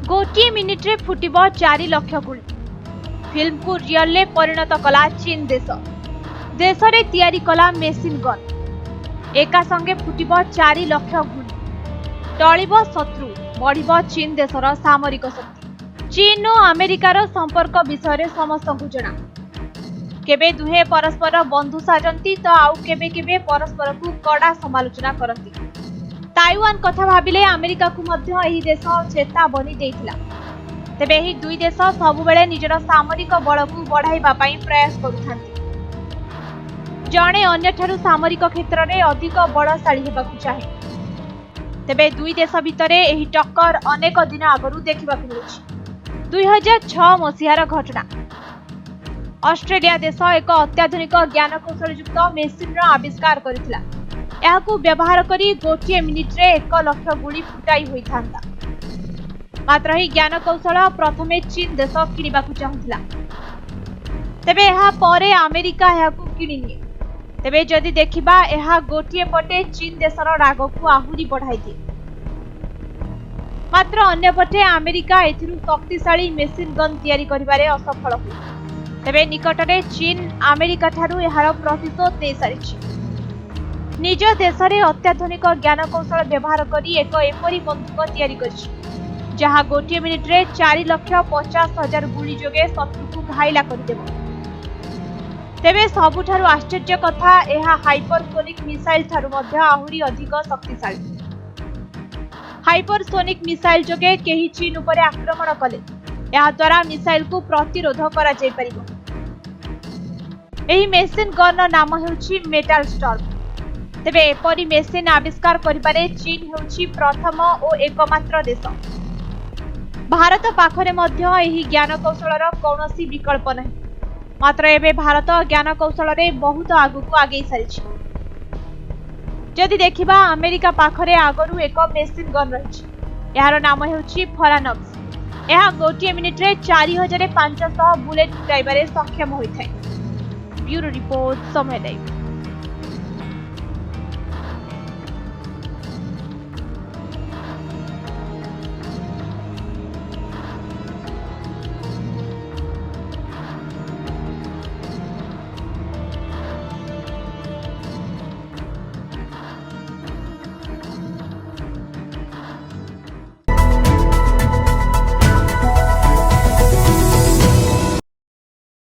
गोटे मिनिट्रे फुटिब 4 लाख गुली। फिल्म को रियल ले परिणत कला चीन देश। देश रे तैयारी कला मेसिन गन। एका संगे फुटिब 4 लाख गुली। टळिब शत्रु, बढ़िब चीन देशर सामरिक शक्ति। चीन और अमेरिकार संपर्क विषय समस्त जना। केबे दुहे परस्पर बंधु साजंती तो आउ केबे केबे परस्पर को कड़ा समालोचना करती। ताइवान कथा भाबिले अमेरिका को मध्य एही देश चेतावनी देइथिला। तेबे एही दुई देश सबुबेले निजर सामरिक बल को बढ़ाइबा पई प्रयास करुथांती। जणे अन्यठारु सामरिक क्षेत्र में अधिक बलशाली हेबाकु चाहे। तेबे दुई देश भितरे एही टक्कर अनेक दिन आगरु देखिबाकु मिलुछि। 2006 मसिहार घटना। ऑस्ट्रेलिया देश एक अत्याधुनिक ज्ञानकौशल युक्त मेसिन आविष्कार करिथिला। याकू व्यवहार करी गोटे मिनिट रे 1 लाख गुली फुटाई होई थांता। मात्र ही ज्ञानकौशल प्रथमे चीन देश किनिबाकु चाहुथिला। तेबे एहा परे अमेरिका याकू किनिनिए। तेबे जदि देखिबा एहा गोटे पटे चीन देशर राग को आहुरी बढ़ाई दिए। मात्र अन्य पटे अमेरिका एथिरु शक्तिशाली मेसिन गन तैयारी करिबारे असफल होई। तेबे निकटरे चीन अमेरिका ठारू एहार प्रतिशोध नै सारिछि। निज देश में अत्याधुनिक ज्ञानकौशल व्यवहार करी एक एपरी बंदूक तैयारी करिछि जहाँ गोटे मिनिट रे 4,50,000 गुली जोगे शत्रु को घाइला करदेव। तेबे सबुठारु आश्चर्य कथा एहा हाइपरसोनिक मिसाइल ठारू मध्य आहुरी अधिक शक्तिशाली। हाइपरसोनिक मिसाइल जोगे केही चीन उपरे आक्रमण कले या द्वारा मिसाइल को प्रतिरोध करा जाय परिबो। एही मेसिन गन नाम हेउछि मेटल स्टॉर्म। तेबे एपरी मेसिन आविष्कार करिबारे चीन हेउछि प्रथम और एकमात्र देश। भारत पाखरे मध्य एही ज्ञानकौशलर कौनसी विकल्प नहीं। मात्र एबे भारत ज्ञानकौशल रे बहुत आगुक आगे सारिछि। जदि देखिबा अमेरिका पाखरे आगरु एक मेसिन गन रहिछि। यार नाम हेउछि फरानक्स। यह गोटे मिनिट रे 4500 बुलेट फुटाइबारे सक्षम होइथाय। ब्यूरो रिपोर्ट समय लाइव।